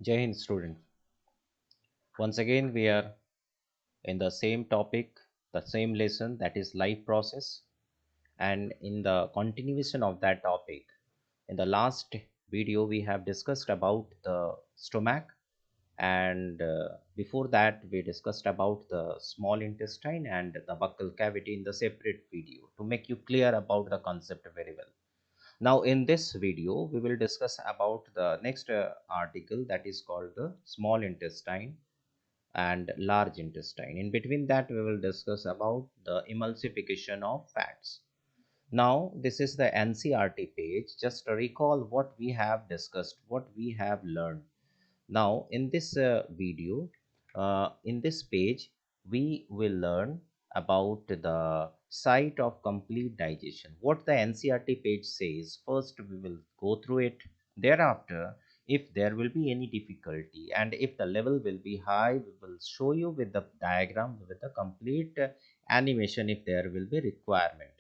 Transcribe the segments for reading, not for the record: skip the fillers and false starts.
Jai Hind student. Once again, we are in the same topic, the same lesson, that is life process. And in the continuation of that topic, in the last video, we have discussed about the stomach, and before that, we discussed about the small intestine and the buccal cavity in the separate video to make you clear about the concept very well. Now, in this video, we will discuss about the next article, that is called the small intestine and large intestine. In between that, we will discuss about the emulsification of fats. Now, this is the NCRT page. Just recall what we have discussed, what we have learned. Now, in this video, in this page, we will learn about the site of complete digestion. What the NCRT page says, first we will go through it. Thereafter, if there will be any difficulty and if the level will be high, we will show you with the diagram, with the complete animation if there will be requirement.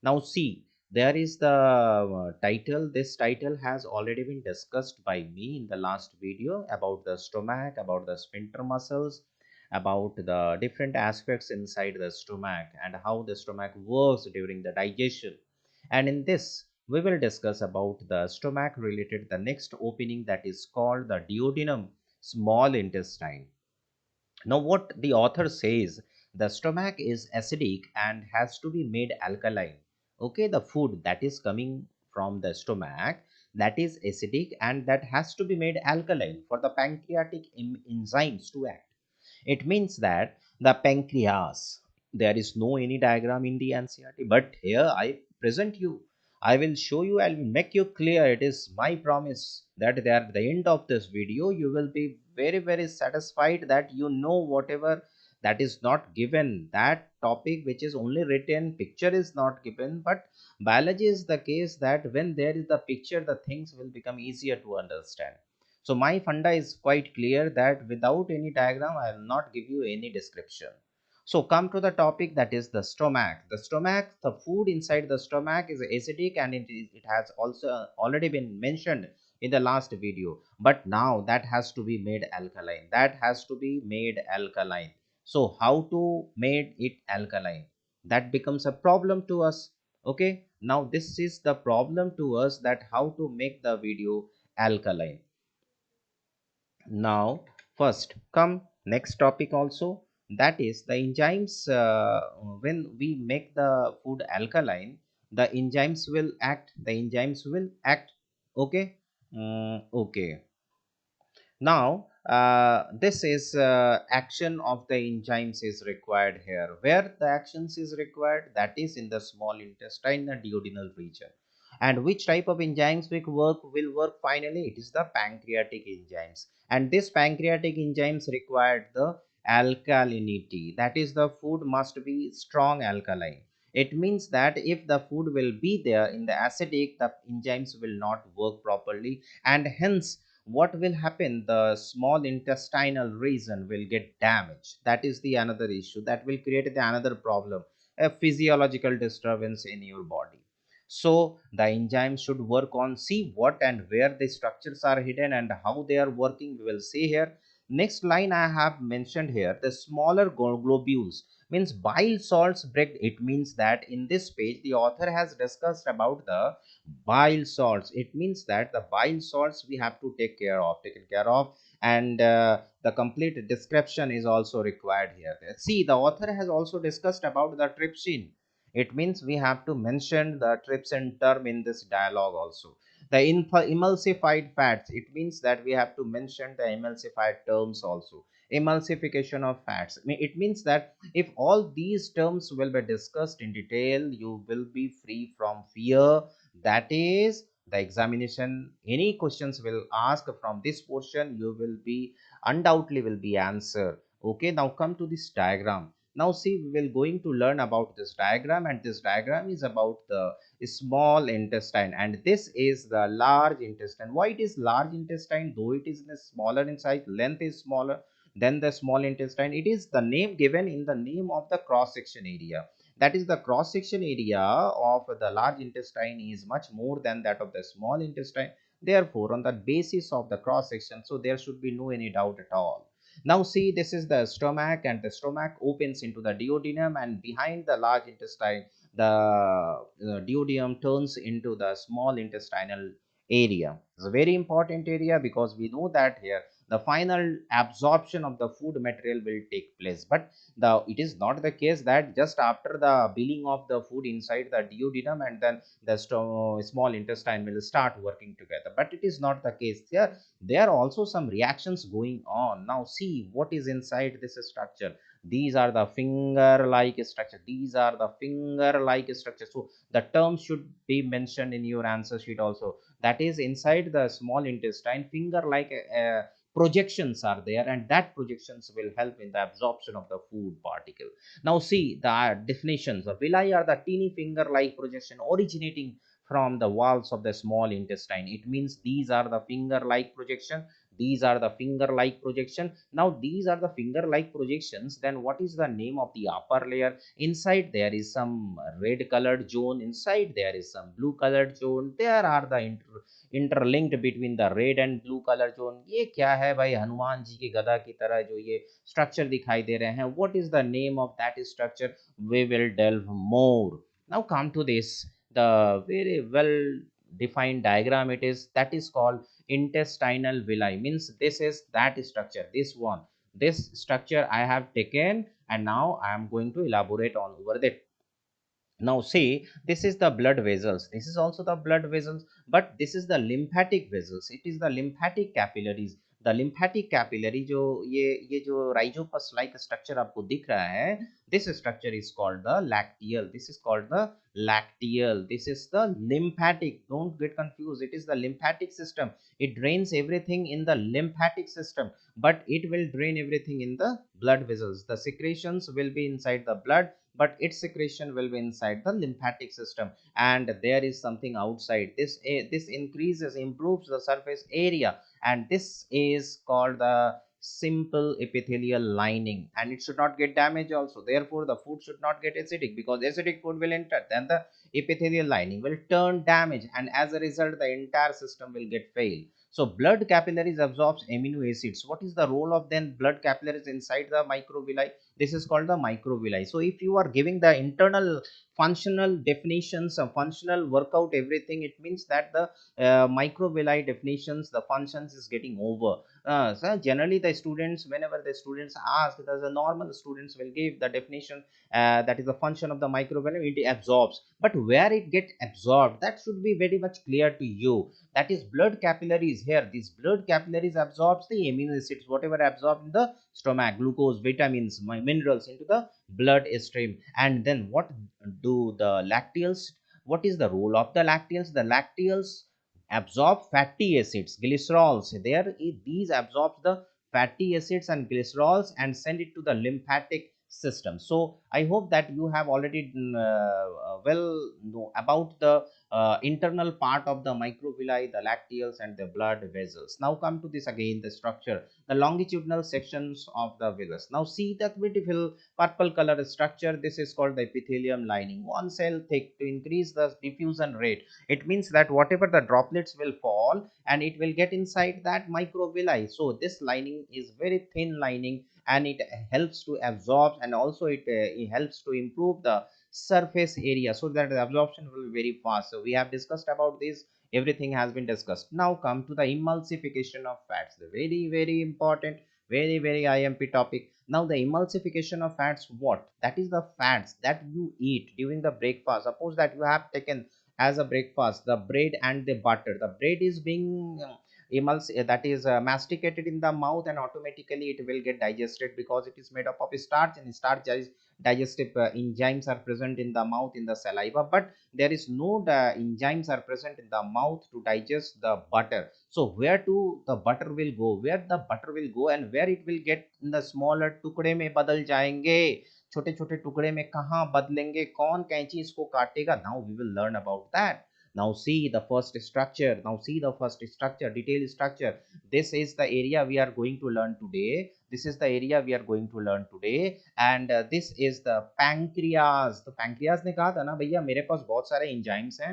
Now, see, there is the title. This title has already been discussed by me in the last video about the stomach, about the sphincter muscles, about the different aspects inside the stomach and how the stomach works during the digestion. And in this, we will discuss about the stomach related the next opening, that is called the duodenum, small intestine. Now, what the author says, the stomach is acidic and has to be made alkaline. Okay, the food that is coming from the stomach, that is acidic and that has to be made alkaline for the pancreatic enzymes to act. It means that the pancreas, there is no any diagram in the NCRT, but here I present you. I will show you, I will make you clear. It is my promise that there at the end of this video, you will be very, very satisfied that you know whatever that is not given. That topic which is only written, picture is not given, but biology is the case that when there is the picture, the things will become easier to understand. So my funda is quite clear that without any diagram, I will not give you any description. So come to the topic, that is the stomach. The stomach, the food inside the stomach is acidic and it has also already been mentioned in the last video. But now that has to be made alkaline. That has to be made alkaline. So how to make it alkaline? That becomes a problem to us. Okay. Now this is the problem to us, that how to make the video alkaline. Now, first come next topic also, that is the enzymes. When we make the food alkaline, the enzymes will act. The enzymes will act. Okay. Okay. Now, this is action of the enzymes is required here. Where the actions is required, that is in the small intestine, the duodenal region. And which type of enzymes will work finally? It is the pancreatic enzymes. And this pancreatic enzymes required the alkalinity. That is, the food must be strong alkaline. It means that if the food will be there in the acidic, the enzymes will not work properly, and hence what will happen, the small intestinal region will get damaged. That is the another issue that will create the another problem, a physiological disturbance in your body. So the enzymes should work on, see what and where the structures are hidden and how they are working, we will see here. Next line I have mentioned here, the smaller globules means bile salts break. It means that in this page the author has discussed about the bile salts. It means that the bile salts we have to taken care of, and the complete description is also required here. See, the author has also discussed about the trypsin. It means we have to mention the trypsin term in this dialogue also. The emulsified fats, it means that we have to mention the emulsified terms also. Emulsification of fats, it means that if all these terms will be discussed in detail, you will be free from fear. That is, the examination, any questions will ask from this portion, you will be undoubtedly will be answered. Okay, now come to this diagram. Now see, we will going to learn about this diagram, and this diagram is about the small intestine, and this is the large intestine. Why it is large intestine? Though it is smaller in size, length is smaller than the small intestine. It is the name given in the name of the cross section area. That is, the cross section area of the large intestine is much more than that of the small intestine. Therefore, on the basis of the cross section, so there should be no any doubt at all. Now see, this is the stomach, and the stomach opens into the duodenum, and behind the large intestine, the duodenum turns into the small intestinal area. It's a very important area, because we know that here the final absorption of the food material will take place. But it is not the case that just after the billing of the food inside the duodenum, and then the small intestine will start working together. But it is not the case. There are also some reactions going on. Now see what is inside this structure. These are the finger like structure. These are the finger like structure. So the term should be mentioned in your answer sheet also. That is, inside the small intestine, finger like projections are there, and that projections will help in the absorption of the food particle. Now see the definitions. The villi are the teeny finger like projection originating from the walls of the small intestine. It means these are the finger like projection. These are the finger like projection. Now these are the finger like projections. Then what is the name of the upper layer? Inside there is some red colored zone, inside there is some blue colored zone. There are the interlinked between the red and blue color zone. ये क्या है भाई, हनुमान जी की गदा की तरह जो ये structure दिखाई दे रहे हैं? What is the name of that structure? We will delve more. Now come to this, the very well defined diagram. It is, that is called intestinal villi. Means this is that structure, this one, this structure I have taken, and now I am going to elaborate on over that. Now see, this is the blood vessels, this is also the blood vessels, but this is the lymphatic vessels. It is the lymphatic capillaries. The lymphatic capillary जो ये जो rhizopus like structure आपको दिख रहा है, this structure is called the lacteal. This is called the lacteal. This is the lymphatic. Don't get confused. It is the lymphatic system. It drains everything in the lymphatic system, but it will drain everything in the blood vessels. The secretions will be inside the blood, but its secretion will be inside the lymphatic system, and there is something outside. This increases, improves the surface area, and this is called the simple epithelial lining, and it should not get damaged also. Therefore the food should not get acidic, because acidic food will enter, then the epithelial lining will turn damaged, and as a result the entire system will get failed. So blood capillaries absorbs amino acids. What is the role of then blood capillaries inside the microvilli? This is called the microvilli. So if you are giving the internal functional definitions, a functional workout everything, it means that the microvilli definitions, the functions is getting over. So generally the students, whenever the students ask, the normal students will give the definition, that is the function of the microvilli, it absorbs. But where it get absorbed, that should be very much clear to you. That is blood capillaries. Here these blood capillaries absorbs the amino acids, whatever absorbed in the stomach, glucose, vitamins, minerals into the blood stream. And then what do the lacteals? What is the role of the lacteals? The lacteals absorb fatty acids, glycerols. These absorbs the fatty acids and glycerols and send it to the lymphatic system. So I hope that you have already well know about the internal part of the microvilli, the lacteals, and the blood vessels. Now come to this again, the structure, the longitudinal sections of the villus. Now see that beautiful purple color structure. This is called the epithelium lining. One cell thick to increase the diffusion rate. It means that whatever the droplets will fall, and it will get inside that microvilli. So this lining is very thin lining, and it helps to absorb, and also it helps to improve the surface area, so that the absorption will be very fast. So we have discussed about this, everything has been discussed. Now come to the emulsification of fats, the very important, very IMP topic. Now the emulsification of fats, what? That is the fats that you eat during the breakfast. Suppose that you have taken as a breakfast the bread and the butter. The bread is being that is masticated in the mouth, and automatically it will get digested, because it is made up of starch, and starch is digestive enzymes are present in the mouth, in the saliva, but there is no enzymes are present in the mouth to digest the butter. So where to the butter will go, where the butter will go, and where it will get in the smaller tukde mein badal jayenge, छोटे छोटे टुकड़े में कहाँ बदलेंगे, कौन कैंची इसको काटेगा, now we will learn about that. Now see the first structure. Now see the first structure, detailed structure. This is the area we are going to learn today. This is the area we are going to learn today. And this is the pancreas. तो pancreas ने कहा था ना भैया मेरे पास बहुत सारे enzymes हैं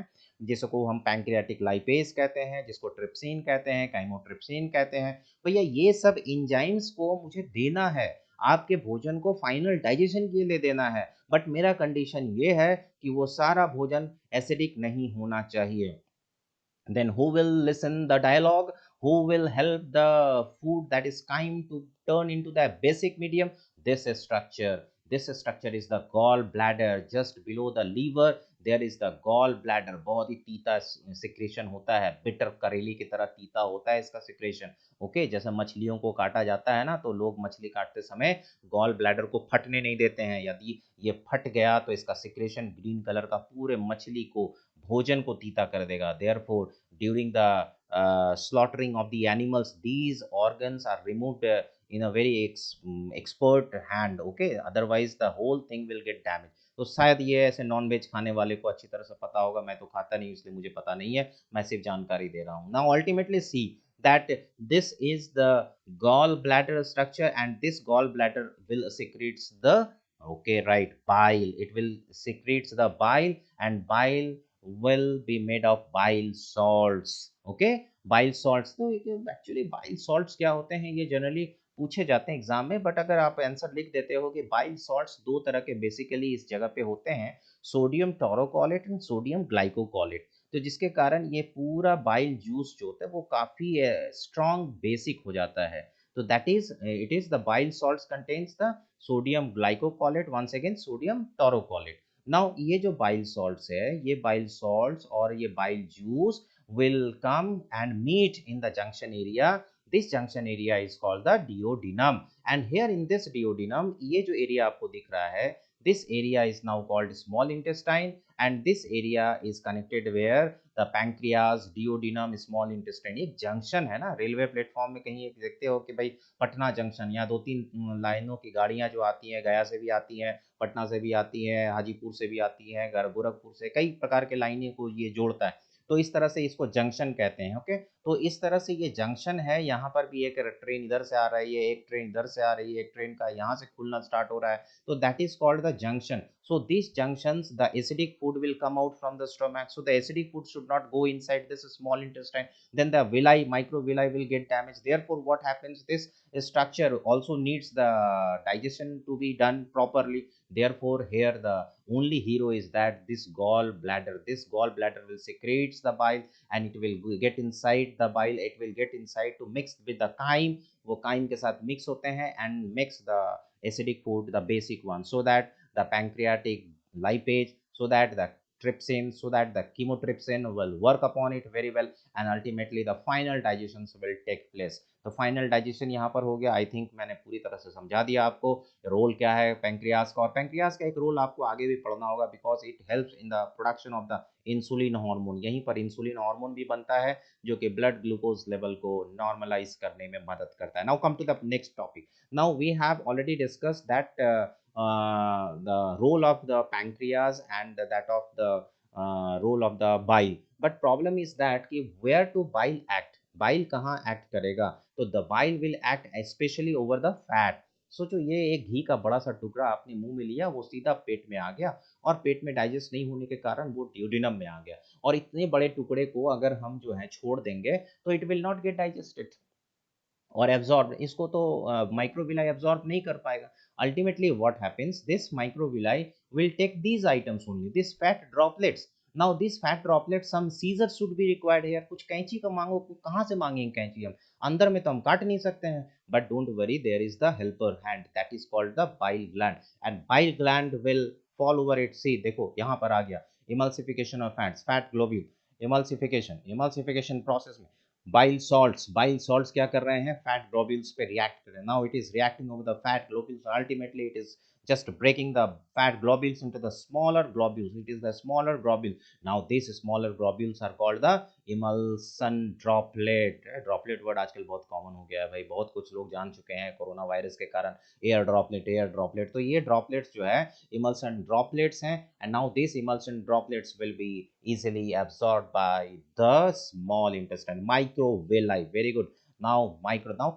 जिसको हम पैंक्रियाटिक लाइपेज कहते हैं, जिसको ट्रिप्सिन कहते हैं, काइमोट्रिप्सिन कहते हैं. भैया ये सब एंजाइम्स को मुझे देना है, आपके भोजन को फाइनल डाइजेशन के लिए देना है, बट मेरा कंडीशन ये है कि वो सारा भोजन एसिडिक नहीं होना चाहिए. Then who will listen the dialogue, who will help the food that is chyme to turn into the basic medium? This structure is the gall bladder. Just below the liver there is the gall bladder. बहुत ही तीता secretion होता है, bitter करेली की तरह तीता होता है इसका सिक्रेशन. ओके, जैसे मछलियों को काटा जाता है ना, तो लोग मछली काटते समय गॉल ब्लैडर को फटने नहीं देते हैं. यदि ये फट गया तो इसका सिक्रेशन ग्रीन कलर का पूरे मछली को, भोजन को तीता कर देगा. Therefore during the slaughtering of the animals, these organs are removed in a very expert hand. Okay, otherwise the whole thing will get damaged. तो शायद ये ऐसे नॉन वेज खाने वाले को अच्छी तरह से पता होगा, मैं तो खाता नहीं इसलिए मुझे पता नहीं है, मैं सिर्फ जानकारी दे रहा हूँ. Now ultimately see that this is the gallbladder structure, and this gallbladder will secretes the, okay, right, bile. It will secretes the bile, and bile will be made of bile salts. Okay, bile salts. तो actually bile salts क्या होते हैं ये generally पूछे जाते हैं exam में, but अगर आप आंसर लिख देते हो कि बाइल सॉल्ट्स दो तरह के बेसिकली इस जगह पे होते हैं, सोडियम टोरोकोलेट एंड सोडियम ग्लाइकोकोलेट. तो जिसके कारण ये पूरा बाइल जूस जो होता है वो काफी स्ट्रॉन्ग बेसिक हो जाता है. तो that is it is the bile salts contains the sodium glycocholate, once again sodium taurocholate. नाउ ये जो बाइल सॉल्ट्स है, ये बाइल सॉल्ट्स और ये bile juice will come and meet in the junction area. This junction area is called the duodenum, and here in this duodenum, ये जो area आपको दिख रहा है, this area is now called small intestine, and this area is connected where the pancreas, duodenum, small intestine. एक junction है ना, railway platform में कहीं एक देखते हो कि भाई पटना जंक्शन, यहाँ दो तीन लाइनों की गाड़ियां जो आती हैं, गया से भी आती हैं, पटना से भी आती हैं, हाजीपुर से भी आती हैं, गोरखपुर से, कई प्रकार के लाइनें को ये जोड़ता है. तो इस तरह से इसको जंक्शन कहते हैं. ओके, तो इस तरह से ये जंक्शन है. यहाँ पर भी एक ट्रेन इधर से आ रही है, एक ट्रेन इधर से आ रही है, एक ट्रेन का यहाँ से खुलना स्टार्ट हो रहा है, तो that is called the junction. So these junctions, the acidic food will come out from the stomach. So the acidic food should not go inside this small intestine. Then the villi, microvilli will get damaged. Therefore, what happens? This structure also needs the digestion to be done properly. Therefore, here the only hero is that this gallbladder. This gallbladder will secretes the bile, and it will get inside the bile. It will get inside to mix with the chyme. वो chyme के साथ mix होते हैं and mix the acidic food, the basic one, so that the pancreatic lipase, so that the trypsin, so that the chymotrypsin will work upon it very well, and ultimately the final digestions will take place. तो final digestion यहाँ पर हो गया. I think मैंने पूरी तरह से समझा दिया आपको रोल क्या है पैंक्रियाज का, और पैंक्रियाज का एक रोल आपको आगे भी पढ़ना होगा, because it helps in the production of the insulin hormone. यहीं पर इंसुलिन हार्मोन भी बनता है जो कि ब्लड ग्लूकोज लेवल को नॉर्मलाइज करने में मदद करता है. Now come to the next topic. Now we have already discussed that the role of the pancreas and that of the role of the bile. But problem is that कि where to bile act, bile कहाँ act करेगा? तो the bile will act especially over the fat. सोचो ये एक घी का बड़ा सा टुकड़ा आपने मुंह में लिया, वो सीधा पेट में आ गया, और पेट में डाइजेस्ट नहीं होने के कारण वो ड्यूडिनम में आ गया, और इतने बड़े टुकड़े को अगर हम जो है छोड़ देंगे तो it will not get digested और एब्जॉर्ब. इसको तो माइक्रोविलाई एब्जॉर्ब नहीं कर पाएगा. Ultimately what happens, this microvilli will take these items only, this fat droplets. Now this fat droplet, some scissor should be required here. कुछ कैंची का मांगो, कहाँ से मांगेंगे कैंची हम, अंदर में तो हम काट नहीं सकते हैं. But don't worry, there is the helper hand, that is called the bile gland, and bile gland will fall over it. See देखो यहाँ पर आ गया emulsification of fats, fat globule, emulsification process में बाइल सॉल्ट्स क्या कर रहे हैं, फैट ग्लोब्यूल्स पे रिएक्ट कर रहे हैं. Now it is reacting over the fat globules, ultimately it is just breaking the fat globules into the smaller globules. It is the smaller globule. Now these smaller globules are called the emulsion droplet. Droplet word आजकल बहुत common हो गया है भाई, बहुत कुछ लोग जान चुके हैं कोरोना वायरस के कारण एयर ड्रॉपलेट. तो ये ड्रॉपलेट्स जो है इमल्सन ड्रॉपलेट्स हैं. And now this emulsion droplets will be easily absorbed by the small intestine, microvilli. Very good. Now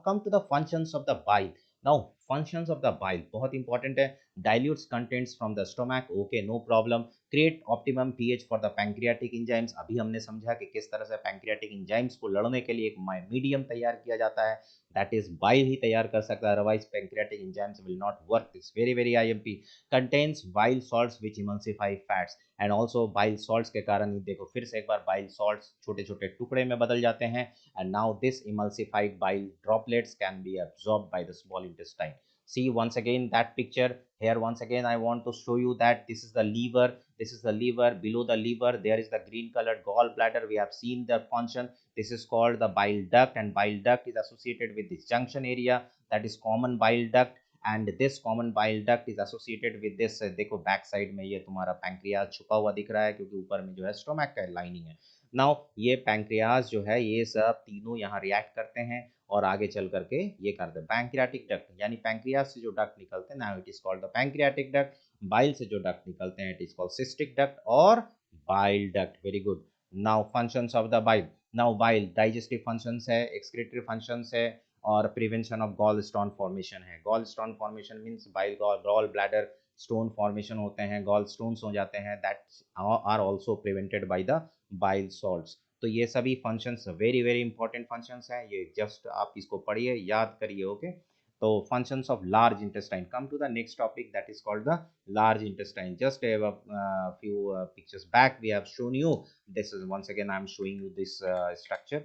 come to the functions of the bile. Now functions of the bile बहुत important है. Dilutes contents from the stomach, okay, no problem. Create optimum pH for the pancreatic enzymes. अभी हमने समझा कि किस तरह से pancreatic enzymes को लड़ने के लिए एक मीडियम तैयार किया जाता है, that is bile ही तैयार कर सकता है, otherwise pancreatic enzymes will not work. This very IMP. Contains bile salts which emulsify fats. And also bile salts के कारण देखो फिर से एक बार बाइल सॉल्ट्स छोटे छोटे टुकड़े में बदल जाते हैं. And now this emulsified bile droplets can be absorbed by the small intestine. See once again that picture here. Once again I want to show you that this is the liver. This is the liver. Below the liver there is the green colored gallbladder. We have seen the function. This is called the bile duct, and bile duct is associated with this junction area, that is common bile duct. And this common bile duct is associated with this. देखो back side में ये तुम्हारा pancreas छुपा हुआ दिख रहा है क्योंकि ऊपर में जो है स्टोमक का लाइनिंग है. नाउ ये पैंक्रियाज जो है ये सब तीनों यहाँ रिएक्ट करते हैं और आगे चल करके ये करते हैं पैंक्रियाटिक डक्ट, यानी पैंक्रियाज से जो डक्ट निकलते हैं now it is called the pancreatic duct. Bile से जो डक्ट निकलते हैं it is called cystic duct और bile duct. Very good. Now functions of the bile. Now bile digestive functions है, एक्सक्रीटरी फंक्शंस है और prevention of gall stone formation है. Gall stone formation means bile gall bladder stone formation होते हैं, gall stones हो जाते हैं, that are also prevented by the bile salts. तो ये सभी फंक्शंस वेरी इंपॉर्टेंट फंक्शंस हैं. ये जस्ट आप इसको पढ़िए, याद करिए. ओके. तो functions of large intestine. Come to the next topic, that is called the large intestine. Just a few pictures back we have shown you. This is once again I am showing you this structure.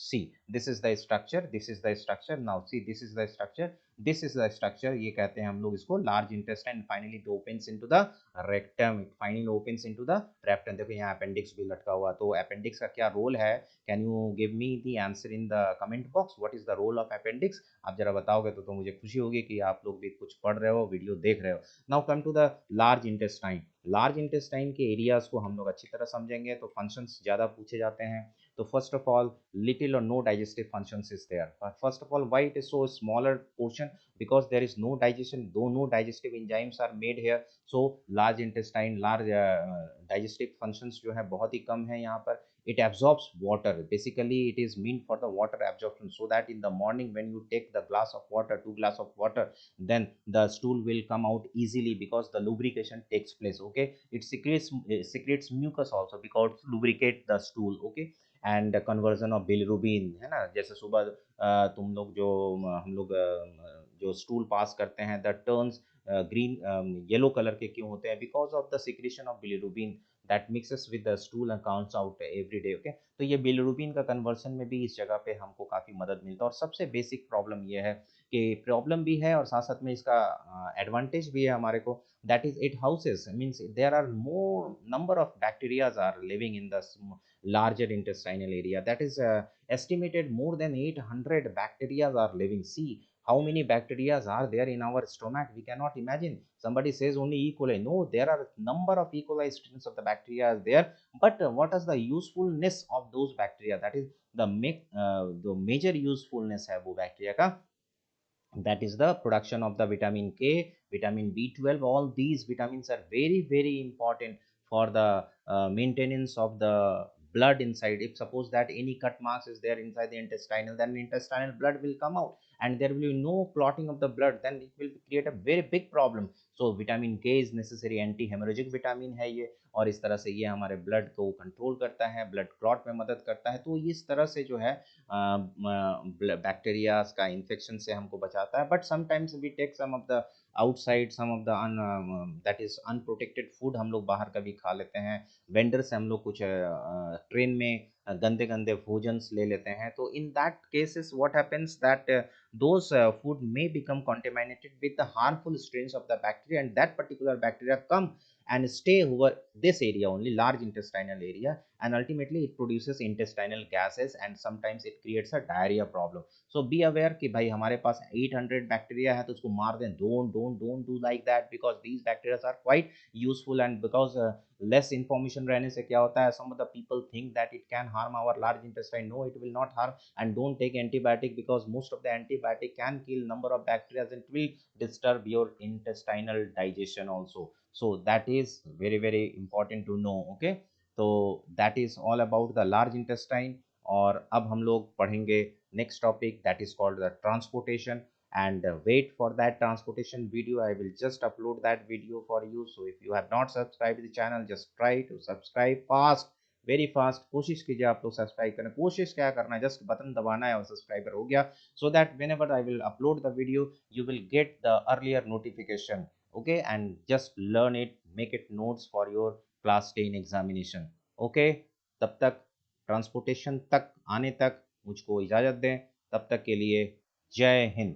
See, this is the structure. This is the structure. Now see, this is the structure. This is the structure. ये कहते हैं हम लोग इसको large intestine. Finally it opens into the rectum. It finally opens into the rectum. देखो यहाँ appendix भी लटका हुआ. तो appendix का क्या रोल है? Can you give me the answer in the comment box? What is the role of appendix? आप जरा बताओगे तो मुझे खुशी होगी कि आप लोग भी कुछ पढ़ रहे हो, वीडियो देख रहे हो. Now come to the large intestine. Large intestine के एरियाज को हम लोग अच्छी तरह समझेंगे तो फंक्शंस ज़्यादा पूछे जाते हैं. तो first of all little or no digestive functions is there. First of all, why it is so smaller portion? Because there is no digestion, though no digestive enzymes are made here. So large intestine, large digestive functions जो है बहुत ही कम है यहाँ पर. It absorbs water. Basically it is meant for the water absorption, so that in the morning when you take the glass of water, 2 glass of water, then the stool will come out easily because the lubrication takes place. Okay. It secretes mucus also because lubricate the stool. Okay. And conversion of bilirubin है ना, जैसे सुबह तुम लोग जो हम लोग जो स्टूल पास करते हैं the turns green yellow colour के क्यों होते हैं? Because of the secretion of bilirubin that mixes with the stool and counts out every day. Okay. तो ये बिलिरुबिन का कन्वर्सन में भी इस जगह पे हमको काफ़ी मदद मिलता है. और सबसे बेसिक प्रॉब्लम ये है कि प्रॉब्लम भी है और साथ साथ में इसका एडवांटेज भी है हमारे को. That is it houses means there are more number of bacterias are living in the larger intestinal area. That is estimated more than 800 bacteria are living. See how many bacteria are there in our stomach. We cannot imagine. Somebody says only E. coli. No, there are number of E. coli strains of the bacteria there. But what is the usefulness of those bacteria? That is the major usefulness है वो bacteria का. That is the production of the vitamin K, vitamin B12. All these vitamins are very important for the maintenance of the blood inside. If suppose that any cut marks is there inside the intestinal, then intestinal blood will come out and there will be no clotting of the blood, then it will create a very big problem. So vitamin K is necessary, anti hemorrhagic vitamin है ये, और इस तरह से ये हमारे blood को control करता है, ब्लड क्लॉट में मदद करता है. तो इस तरह से जो है बैक्टीरिया का इन्फेक्शन से हमको बचाता है. But sometimes we take some of the outside, some of the that is unprotected food हम लोग बाहर कभी खा लेते हैं. वेंडर से हम लोग कुछ ट्रेन में गंदे गंदे भोजन ले लेते हैं. तो in that cases what happens that those food may become contaminated with the harmful strains of the bacteria, and that particular bacteria come and stay over this area only, large intestinal area, and ultimately it produces intestinal gases and sometimes it creates a diarrhea problem. So be aware कि भाई हमारे पास 800 bacteria है तो उसको मार दें. Don't do like that, because these bacteria are quite useful, and because less information रहने से क्या होता है, some of the people think that it can harm our large intestine. No, it will not harm. And don't take antibiotic, because most of the antibiotic can kill number of bacteria and it will disturb your intestinal digestion also. So that is very very important to know. Okay, तो that is all about the large intestine. और अब हम लोग पढ़ेंगे next topic, that is called the transportation. And wait for that transportation video, I will just upload that video for you. So if you have not subscribed the channel, just try to subscribe fast, very fast. कोशिश कीजिए आप लोग subscribe करना. कोशिश क्या करना है, just button दबाना है और सब्सक्राइबर हो गया. So that when ever I will upload the video you will get the earlier notification. Okay, and just learn it, make it notes for your class 10 examination. Okay, तब तक transportation तक आने तक मुझको इजाज़त दें. तब तक के लिए जय हिंद.